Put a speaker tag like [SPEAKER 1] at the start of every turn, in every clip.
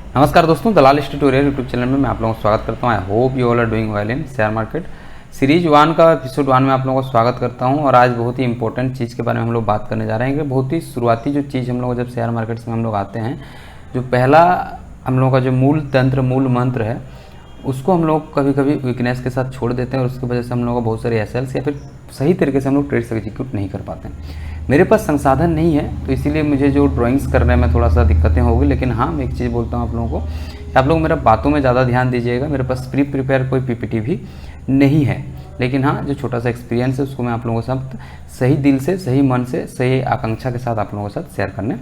[SPEAKER 1] नमस्कार दोस्तों, दलाल tutorial YouTube channel में मैं आप लोगों का स्वागत करता हूं। I hope you all are doing well in share market. Series 1 का एपिसोड 1 में आप लोगों का स्वागत करता हूं। और आज बहुत ही इंपॉर्टेंट चीज़ के बारे में हम लोग बात करने जा रहे हैं कि बहुत ही शुरुआती जो चीज़ हम लोग जब शेयर मार्केट्स में हम लोग आते हैं, जो पहला हम लोगों का जो मूल तंत्र मूल मंत्र है उसको हम लोग कभी कभी वीकनेस के साथ छोड़ देते हैं और उसकी वजह से हम लोगों का बहुत सारे एसएल्स या फिर सही तरीके से हम लोग ट्रेड्स एग्जीक्यूट नहीं कर पाते हैं। मेरे पास संसाधन नहीं है तो इसीलिए मुझे जो ड्राइंग्स करने में थोड़ा सा दिक्कतें होगी। लेकिन हाँ, मैं एक चीज़ बोलता हूँ आप लोगों को, आप लोग मेरा बातों में ज़्यादा ध्यान दीजिएगा। मेरे पास प्रिपेयर कोई पीपीटी भी नहीं है, लेकिन हाँ, जो छोटा सा एक्सपीरियंस है उसको मैं आप लोगों के साथ सही दिल से, सही मन से, सही आकांक्षा के साथ आप लोगों के साथ शेयर करने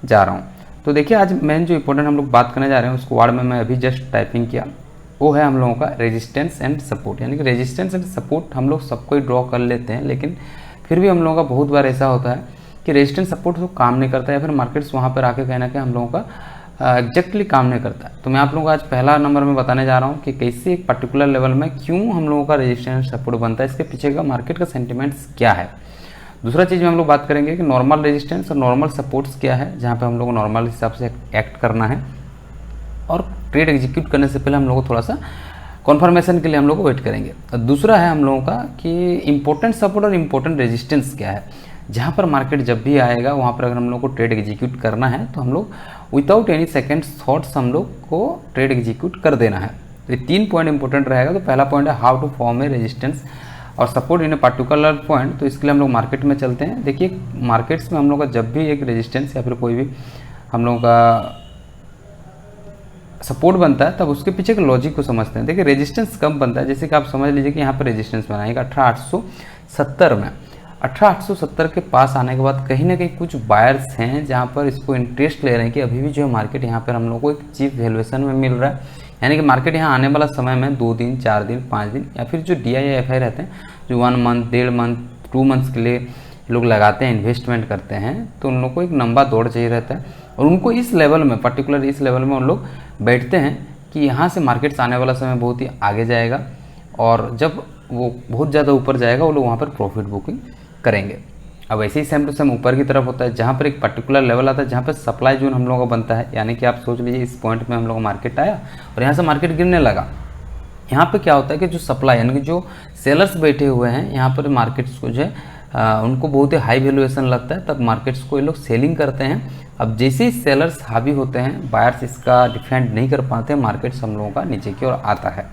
[SPEAKER 1] जा रहा हूँ। तो देखिए, आज मेन जो इंपॉर्टेंट हम लोग बात करने जा रहे हैं उसको वर्ड में मैं अभी जस्ट टाइपिंग किया, वो है हम लोगों का रेजिस्टेंस एंड सपोर्ट। यानी कि रेजिस्टेंस एंड सपोर्ट हम लोग सबको ही ड्रॉ कर लेते हैं, लेकिन फिर भी हम लोगों का बहुत बार ऐसा होता है कि रेजिस्टेंस सपोर्ट तो काम नहीं करता है, या फिर मार्केट्स वहाँ पर आके कहना कि हम लोगों का एग्जैक्टली काम नहीं करता है। तो मैं आप लोगों को आज पहला नंबर में बताने जा रहा हूँ कि कैसे एक पर्टिकुलर लेवल में क्यों हम लोगों का रेजिस्टेंस सपोर्ट बनता है, इसके पीछे का मार्केट का सेंटिमेंट्स क्या है। दूसरा चीज़ में हम लोग बात करेंगे कि नॉर्मल रेजिस्टेंस और नॉर्मल सपोर्ट्स क्या है, जहाँ पे हम लोग को नॉर्मल हिसाब से एक्ट करना है। और ट्रेड एग्जीक्यूट करने से पहले हम लोग को थोड़ा सा कॉन्फर्मेशन के लिए हम लोग को वेट करेंगे। और दूसरा है हम लोगों का कि इंपॉर्टेंट सपोर्ट और इंपॉर्टेंट रेजिस्टेंस क्या है, जहाँ पर मार्केट जब भी आएगा वहाँ पर अगर हम लोग को ट्रेड एग्जीक्यूट करना है तो हम लोग विदाउट एनी सेकेंड्स थॉट्स हम लोग को ट्रेड एग्जीक्यूट कर देना है। तो ये 3 पॉइंट इंपॉर्टेंट रहेगा। तो पहला पॉइंट है how to form a resistance और support in a particular point. तो इसके लिए हम लोग मार्केट में चलते हैं। देखिए, मार्केट्स में हम लोग का जब भी एक रेजिस्टेंस या फिर कोई भी हम लोग का सपोर्ट बनता है तब उसके पीछे के लॉजिक को समझते हैं। देखिए, रेजिस्टेंस कब बनता है, जैसे कि आप समझ लीजिए कि यहाँ पर रेजिस्टेंस बनाएगा 18870 में। 18870 के पास आने के बाद कहीं ना कहीं कुछ बायर्स हैं जहाँ पर इसको इंटरेस्ट ले रहे हैं कि अभी भी जो मार्केट यहाँ पर हम लोग को एक चीप वैल्यूएशन में मिल रहा है। यानी कि मार्केट यहाँ आने वाला समय में 2 दिन 4 दिन 5 दिन या फिर जो DI या FI रहते हैं, जो 1 मंथ 1.5 मंथ 2 मंथ्स के लिए लोग लगाते हैं, इन्वेस्टमेंट करते हैं, तो उन लोग को एक लंबा दौड़ चाहिए रहता है। और उनको इस लेवल में, पर्टिकुलर इस लेवल में उन लोग बैठते हैं कि यहाँ से मार्केट्स आने वाला समय बहुत ही आगे जाएगा और जब वो बहुत ज़्यादा ऊपर जाएगा वो लोग वहाँ पर प्रॉफिट बुकिंग करेंगे। अब ऐसे ही सेम टू सेम ऊपर की तरफ होता है, जहाँ पर एक पर्टिकुलर लेवल आता है जहाँ पर सप्लाई जोन हम लोगों का बनता है। यानी कि आप सोच लीजिए इस पॉइंट में हम लोग मार्केट आया और यहाँ से मार्केट गिरने लगा। यहाँ पे क्या होता है कि जो सप्लाई यानी कि जो सेलर्स बैठे हुए हैं यहाँ पर मार्केट्स को जो है उनको बहुत ही हाई वैल्यूएशन लगता है, तब मार्केट्स को ये लोग सेलिंग करते हैं। अब जैसे ही सेलर्स हावी होते हैं, बायर्स इसका डिफेंड नहीं कर पाते हैं, मार्केट्स हम लोगों का नीचे की ओर आता है।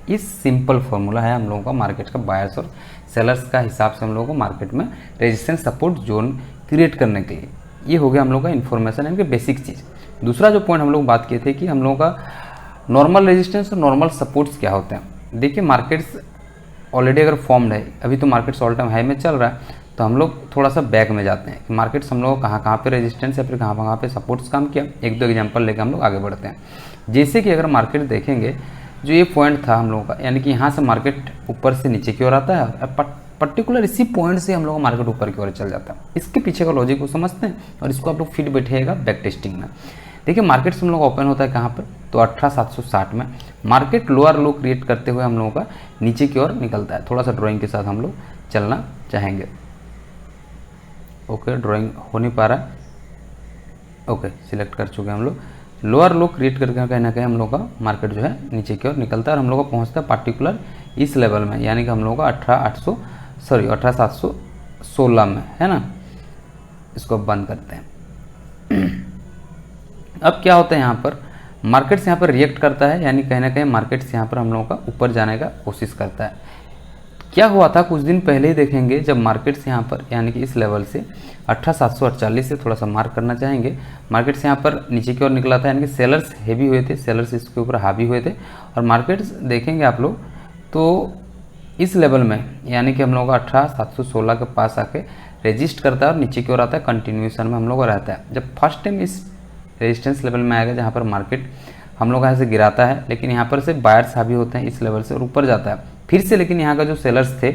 [SPEAKER 1] इस सिंपल फॉर्मूला है हम लोगों का मार्केट का बायर्स और सेलर्स का हिसाब से हम लोगों को मार्केट में रेजिस्टेंस सपोर्ट जोन क्रिएट करने के लिए। ये हो गया हम लोग का इन्फॉर्मेशन यानी कि बेसिक चीज़। दूसरा जो पॉइंट हम लोग बात किए थे कि हम लोगों का नॉर्मल रेजिस्टेंस और नॉर्मल सपोर्ट्स क्या होते हैं। देखिए, मार्केट्स ऑलरेडी अगर फॉर्म्ड है, अभी तो मार्केट्स ऑल टाइम हाई में चल रहा है, तो हम लोग थोड़ा सा बैक में जाते हैं कि मार्केट्स हम लोग कहाँ पे रेजिस्टेंस या फिर कहाँ पे सपोर्ट्स काम किया। 1-2 एग्जांपल लेकर हम लोग आगे बढ़ते हैं। जैसे कि अगर मार्केट देखेंगे, जो ये पॉइंट था हम लोगों का, यानी कि यहाँ से मार्केट ऊपर से नीचे की ओर आता है और पर्टिकुलर इसी पॉइंट से हम लोग का मार्केट ऊपर की ओर चल जाता है। इसके पीछे का लॉजिक को समझते हैं और इसको आप लोग फिट बैठिएगा बैक टेस्टिंग में। देखिए, मार्केट्स हम लोग ओपन होता है कहाँ पर, तो 18760 में मार्केट लोअर लो क्रिएट करते हुए हम लोगों का नीचे की ओर निकलता है। थोड़ा सा ड्राइंग के साथ हम लोग चलना चाहेंगे। ओके, ड्राइंग हो नहीं पा रहा है। ओके, सिलेक्ट कर चुके हैं हम लोग। लोअर लो क्रिएट करके कहीं ना कहीं हम लोग का मार्केट जो है नीचे की ओर निकलता है और हम लोग का पहुँचता है पर्टिकुलर इस लेवल में, यानी कि हम लोग का 18716 में, है ना। इसको बंद करते हैं। अब क्या होता है, यहाँ पर मार्केट्स यहाँ पर रिएक्ट करता है, यानी कहीं ना कहीं मार्केट्स यहाँ पर हम लोगों का ऊपर जाने का कोशिश करता है। क्या हुआ था कुछ दिन पहले ही देखेंगे, जब मार्केट्स यहाँ पर यानी कि इस लेवल से 18748 से थोड़ा सा मार्क करना चाहेंगे, मार्केट्स यहाँ पर नीचे की ओर निकला था, यानी कि सेलर्स हेवी हुए थे, सेलर्स इसके ऊपर हावी हुए थे। और मार्केट्स देखेंगे आप लोग तो इस लेवल में, यानी कि हम लोग का 18716 के पास आके रेजिस्ट करता है और नीचे की ओर आता है, कंटिन्यूएशन में हम लोग का रहता है। जब फर्स्ट टाइम इस रेजिस्टेंस लेवल में आएगा जहाँ पर मार्केट हम लोग यहाँ से गिराता है, लेकिन यहाँ पर से बायर्स हावी होते हैं इस लेवल से और ऊपर जाता है फिर से, लेकिन यहाँ का जो सेलर्स थे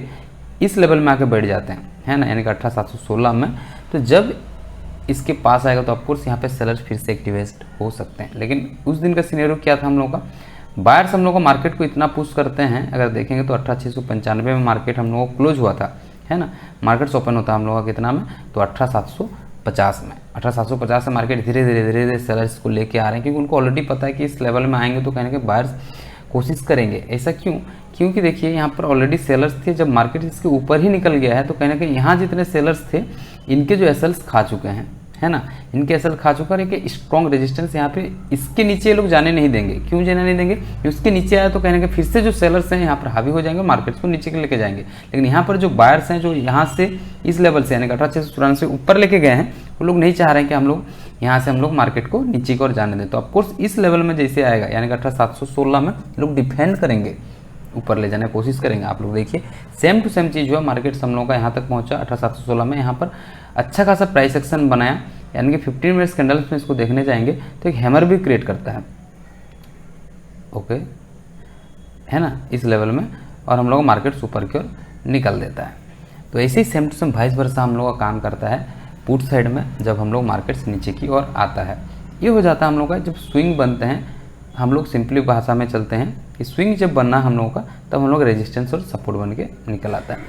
[SPEAKER 1] इस लेवल में आके बैठ जाते हैं, है ना, यानी कि 18716 में। तो जब इसके पास आएगा तो ऑफकोर्स यहाँ पे सेलर्स फिर से एक्टिवेट हो सकते हैं। लेकिन उस दिन का सिनेरियो क्या था हम लोग का, बायर्स हम लोग का मार्केट को इतना पुश करते हैं, अगर देखेंगे तो 18695 में मार्केट हम लोग को क्लोज हुआ था, है ना। मार्केट्स ओपन होता है हम लोग का कितना में, तो 18700 18,750 में। 18,750 से मार्केट धीरे धीरे सेलर्स को लेके आ रहे हैं, क्योंकि उनको ऑलरेडी पता है कि इस लेवल में आएंगे तो कहने के बायर्स कोशिश करेंगे। ऐसा क्यों? क्योंकि देखिए यहाँ पर ऑलरेडी सेलर्स थे, जब मार्केट इसके ऊपर ही निकल गया है तो कहने के यहाँ जितने सेलर्स थे इनके जो एसएल्स खा चुके हैं, है ना, इनके एसएल खा चुका है। कि स्ट्रॉन्ग रेजिस्टेंस यहाँ पे इसके नीचे लोग जाने नहीं देंगे। क्यों जाने नहीं देंगे? उसके नीचे आया तो कहने के फिर से जो सेलर्स हैं यहाँ पर हावी हो जाएंगे, मार्केट को नीचे के लेके जाएंगे। लेकिन यहाँ पर जो बायर्स हैं जो यहाँ से इस लेवल से यानी कि 18,694 से ऊपर लेके गए हैं, वो लोग नहीं चाह रहे हैं कि हम लोग यहाँ से हम लोग मार्केट को नीचे की ओर जाने दें। तो ऑफकोर्स इस लेवल में जैसे आएगा यानी कि 18,716 में लोग डिफेंड करेंगे, ऊपर ले जाने की कोशिश करेंगे। आप लोग देखिए सेम टू सेम चीज़ हुआ, मार्केट हम लोगों का यहाँ तक पहुँचा 18,716 में। यहाँ पर अच्छा खासा प्राइस एक्शन बनाया, यानी कि 15 मिनट्स कैंडल्स में इसको देखने जाएंगे तो एक हैमर भी क्रिएट करता है, ओके, है ना, इस लेवल में, और हम लोग मार्केट ऊपर की ओर निकल देता है। तो ऐसे ही same to same vice versa हम लोग का काम करता है पुट साइड में, जब हम लोग मार्केट्स नीचे की ओर आता है। ये हो जाता है हम लोग का जब स्विंग बनते हैं, हम लोग सिंपली भाषा में चलते हैं कि स्विंग जब बनना हम लोगों का तब हम लोग रेजिस्टेंस और सपोर्ट बन के निकल आता है,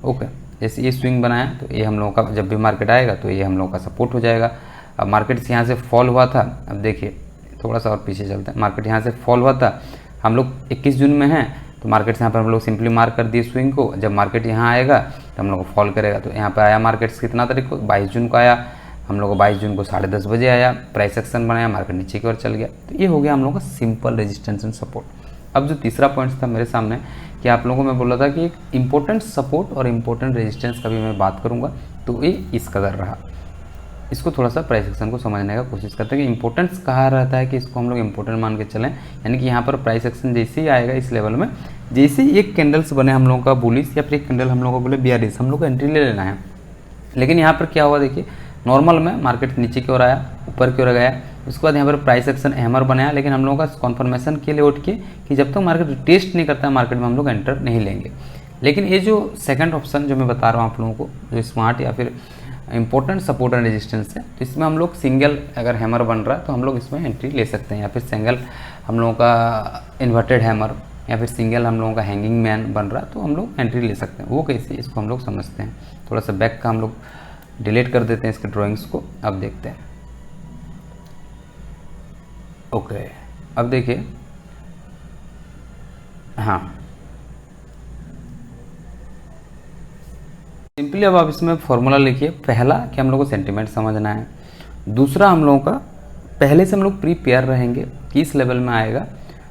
[SPEAKER 1] ओके। जैसे ये स्विंग बनाया तो ये हम लोगों का जब भी मार्केट आएगा तो ये हम लोगों का सपोर्ट हो जाएगा। अब मार्केट से यहाँ से फॉल हुआ था, अब देखिए थोड़ा सा और पीछे चलते हैं, मार्केट यहाँ से फॉल हुआ था, हम लोग 21 जून में हैं तो मार्केट से यहाँ पर हम लोग सिंपली मार्क कर दिए स्विंग को। जब मार्केट यहाँ आएगा तो हम लोग को फॉल करेगा। तो यहाँ पर आया मार्केट कितना तारीख को, 22 जून को आया, हम लोग को 22 जून को 10:30 बजे आया, प्राइस एक्शन बनाया, मार्केट नीचे की ओर चल गया। तो ये हो गया हम लोग का सिंपल रेजिस्टेंस एंड सपोर्ट। अब जो तीसरा पॉइंट था मेरे सामने कि आप लोगों को मैं बोल रहा था कि एक इम्पोर्टेंट सपोर्ट और इम्पोर्टेंट रेजिस्टेंस का भी मैं बात करूंगा, तो ये इस कदर रहा। इसको थोड़ा सा प्राइस एक्शन को समझने का कोशिश करते हैं कि इंपॉर्टेंस कहाँ रहता है कि इसको हम लोग इंपॉर्टेंट मान के चलें। यानी कि यहाँ पर प्राइस एक्शन जैसे ही आएगा इस लेवल में, जैसे ही एक कैंडल्स बने हम लोगों का बुलिश या फिर एक कैंडल हम लोगों को बोले बियरिश, हम लोग को एंट्री ले लेना है। लेकिन यहाँ पर क्या हुआ देखिए, नॉर्मल में मार्केट नीचे की ओर आया, ऊपर की ओर गया, उसके बाद यहाँ पर प्राइस एक्शन हैमर बनाया। लेकिन हम लोगों का कॉन्फर्मेशन के लिए उठ के कि जब तक मार्केट टेस्ट नहीं करता है मार्केट में हम लोग एंटर नहीं लेंगे। लेकिन ये जो सेकंड ऑप्शन जो मैं बता रहा हूँ आप लोगों को, जो स्मार्ट या फिर इंपॉर्टेंट सपोर्ट एंड रेजिस्टेंस है, तो इसमें हम लोग सिंगल अगर हैमर बन रहा है तो हम लोग इसमें एंट्री ले सकते हैं, या फिर सिंगल हम लोगों का इन्वर्टेड हैमर या फिर सिंगल हम लोगों का हैंगिंग मैन बन रहा है तो हम लोग एंट्री ले सकते हैं। वो कैसे, इसको हम लोग समझते हैं। थोड़ा सा बैक का हम लोग डिलीट कर देते हैं इसके ड्राइंग्स को, अब देखते हैं, ओके। अब देखिए, हाँ सिंपली अब आप इसमें फॉर्मूला लिखिए। पहला कि हम लोग को सेंटीमेंट समझना है, दूसरा हम लोगों का पहले से हम लोग प्रीपेयर रहेंगे कि इस लेवल में आएगा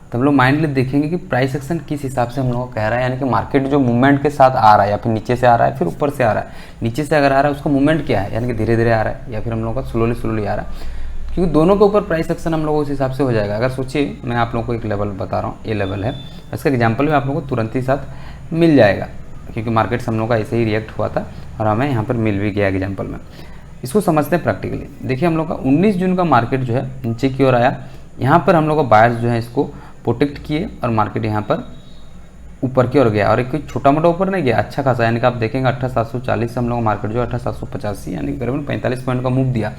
[SPEAKER 1] तो हम लोग माइंडली देखेंगे कि प्राइस एक्शन किस हिसाब से हम लोग को कह रहा है, यानी कि मार्केट जो मूवमेंट के साथ आ रहा है या फिर नीचे से आ रहा है फिर ऊपर से आ रहा है। नीचे से अगर आ रहा है उसका मूवमेंट क्या है, यानी कि धीरे धीरे आ रहा है या फिर हम लोगों का स्लोली आ रहा है, क्योंकि दोनों के ऊपर प्राइस एक्शन हम लोग उस हिसाब से हो जाएगा। अगर सोचिए मैं आप लोगों को एक लेवल बता रहा हूँ, ये लेवल है, इसका एग्जाम्पल भी आप लोगों को तुरंत ही साथ मिल जाएगा, क्योंकि मार्केट हम लोग का ऐसे ही रिएक्ट हुआ था और हमें यहाँ पर मिल भी गया एग्जाम्पल में। इसको समझते हैं प्रैक्टिकली। देखिए हम लोग का 19 जून का मार्केट जो है नीचे की ओर आया, यहाँ पर हम लोग का बायर्स जो है इसको प्रोटेक्ट किए और मार्केट यहाँ पर ऊपर की ओर गया, और एक छोटा मोटा ऊपर नहीं गया, अच्छा खासा, यानी कि आप देखेंगे 18,740 से हम लोग मार्केट जो 18,785 यानी कि करीबन 45 पॉइंट का मूव दिया।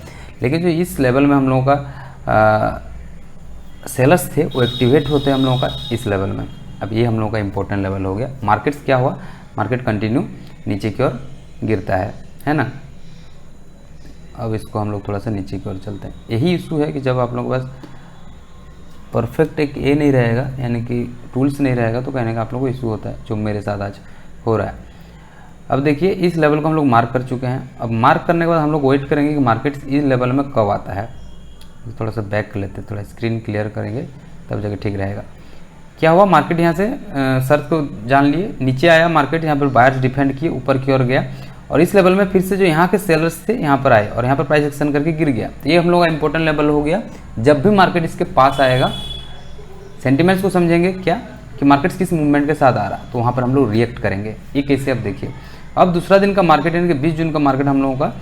[SPEAKER 1] लेकिन जो इस लेवल में हम लोगों का सेलर्स थे वो एक्टिवेट होते हैं हम लोगों का इस लेवल में। अब ये हम लोगों का इंपॉर्टेंट लेवल हो गया। मार्केट्स क्या हुआ, मार्केट कंटिन्यू नीचे की ओर गिरता है ना। अब इसको हम लोग थोड़ा सा नीचे की ओर चलते हैं। यही इशू है कि जब आप लोग के पास परफेक्ट एक ए नहीं रहेगा, यानी कि टूल्स नहीं रहेगा, तो कहने का आप लोग को इशू होता है, जो मेरे साथ आज हो रहा है। अब देखिए इस लेवल को हम लोग मार्क कर चुके हैं। अब मार्क करने के बाद हम लोग वेट करेंगे कि मार्केट इस लेवल में कब आता है। थोड़ा सा बैक कर लेते हैं, थोड़ा स्क्रीन क्लियर करेंगे तब जगह ठीक रहेगा। क्या हुआ, मार्केट यहाँ से शर्त को जान लिए, नीचे आया मार्केट, यहाँ पर बायर्स डिफेंड किए, ऊपर की ओर गया, और इस लेवल में फिर से जो यहाँ के सेलर्स थे यहाँ पर आए और यहाँ पर प्राइस एक्शन करके गिर गया। तो ये हम लोग का इंपॉर्टेंट लेवल हो गया। जब भी मार्केट इसके पास आएगा, सेंटिमेंट्स को समझेंगे क्या कि मार्केट किस मूवमेंट के साथ आ रहा, तो वहाँ पर हम लोग रिएक्ट करेंगे। ये कैसे, अब देखिए। अब दूसरा दिन का मार्केट यानी कि 20 जून का मार्केट हम लोगों का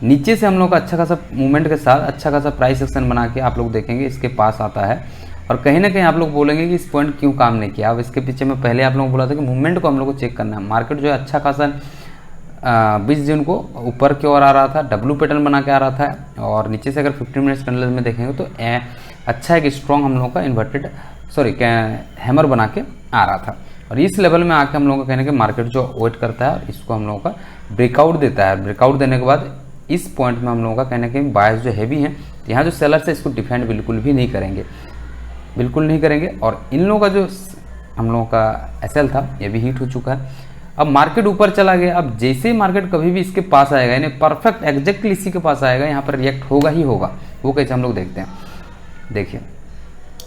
[SPEAKER 1] नीचे से हम लोग का अच्छा खासा मूवमेंट के साथ अच्छा खासा प्राइस एक्शन बना के आप लोग देखेंगे इसके पास आता है, और कहीं ना कहीं आप लोग बोलेंगे कि इस पॉइंट क्यों काम नहीं किया। अब इसके पीछे में पहले आप लोगों को बोला था कि मूवमेंट को हम लोग को चेक करना है। मार्केट जो है अच्छा खासा 20 जून को ऊपर की ओर आ रहा था, डब्लू पैटर्न बना के आ रहा था, और नीचे से अगर 15 मिनट्स कैंडल में देखेंगे तो अच्छा है कि स्ट्रॉन्ग हम लोगों का इन्वर्टेड हैमर बना के आ रहा था। और इस लेवल में आके हम लोगों का कहने के मार्केट जो वेट करता है, इसको हम लोगों का ब्रेकआउट देता है। ब्रेकआउट देने के बाद इस पॉइंट में हम लोगों का कहना कि बायस जो हैवी हैं, तो यहाँ जो सेलर्स है इसको डिफेंड बिल्कुल भी नहीं करेंगे, बिल्कुल नहीं करेंगे। और इन लोगों का जो हम लोगों का एसएल था ये भी हिट हो चुका है। अब मार्केट ऊपर चला गया। अब जैसे ही मार्केट कभी भी इसके पास आएगा, यानी परफेक्ट एग्जैक्टली इसी के पास आएगा, यहाँ पर रिएक्ट होगा ही होगा। वो कैसे हम लोग देखते हैं, देखिए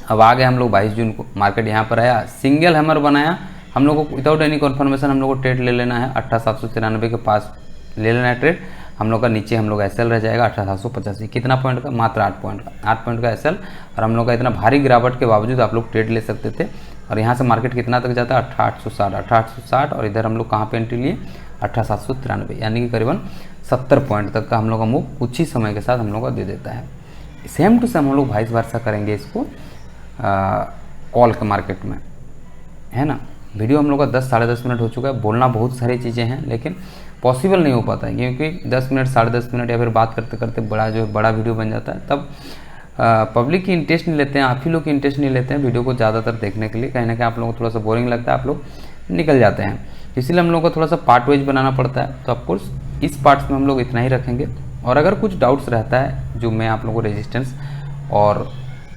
[SPEAKER 1] अब आ गए हम लोग 22 जून को, मार्केट यहाँ पर आया, सिंगल हैमर बनाया, हम लोग को विदाउट एनी कन्फर्मेशन हम लोग को ट्रेड ले लेना है 18,793 के पास ले लेना है ट्रेड। हम लोग का नीचे हम लोग का एसएल रह जाएगा 18,785, कितना पॉइंट का, मात्र 8 पॉइंट का, 8 पॉइंट का एसएल। और हम लोग का इतना भारी गिरावट के बावजूद आप लोग ट्रेड ले सकते थे। और यहाँ से मार्केट कितना तक जाता है, 18,860, और इधर हम लोग कहाँ पे एंट्री लिए, 18,793, यानी कि करीबन 70 पॉइंट तक का हम लोग का मूव कुछ ही समय के साथ हम लोग का दे देता है। सेम टू सेम हम लोग वाइस वर्सा करेंगे इसको कॉल के मार्केट में, है ना। वीडियो हम लोग का 10 साढ़े 10 मिनट हो चुका है। बोलना बहुत सारी चीज़ें हैं लेकिन पॉसिबल नहीं हो पाता है, क्योंकि 10 मिनट साढ़े 10 मिनट या फिर बात करते करते बड़ा वीडियो बन जाता है। तब पब्लिक की इंटरेस्ट नहीं लेते हैं, आप ही लोग की इंटरेस्ट नहीं लेते हैं वीडियो को ज़्यादातर देखने के लिए। कहीं ना कहीं आप लोगों को थोड़ा सा बोरिंग लगता है, आप लोग निकल जाते हैं। इसीलिए हम लोग को थोड़ा सा पार्ट वाइज बनाना पड़ता है। तो ऑफकोर्स इस पार्ट्स में हम लोग इतना ही रखेंगे। और अगर कुछ डाउट्स रहता है जो मैं आप लोगों को रेजिस्टेंस और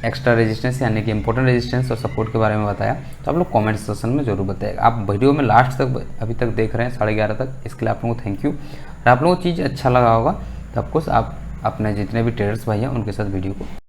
[SPEAKER 1] एक्स्ट्रा रेजिस्टेंस यानी कि इंपॉर्टेंट रेजिस्टेंस और सपोर्ट के बारे में बताया, तो आप लोग कमेंट सेक्शन में जरूर बताइएगा। आप वीडियो में लास्ट तक अभी तक देख रहे हैं 11:30 तक, इसके लिए आप लोगों को थैंक यू। और आप लोगों को चीज़ अच्छा लगा होगा तो ऑफकोर्स आप अपने जितने भी ट्रेडर्स भाई हैं उनके साथ वीडियो को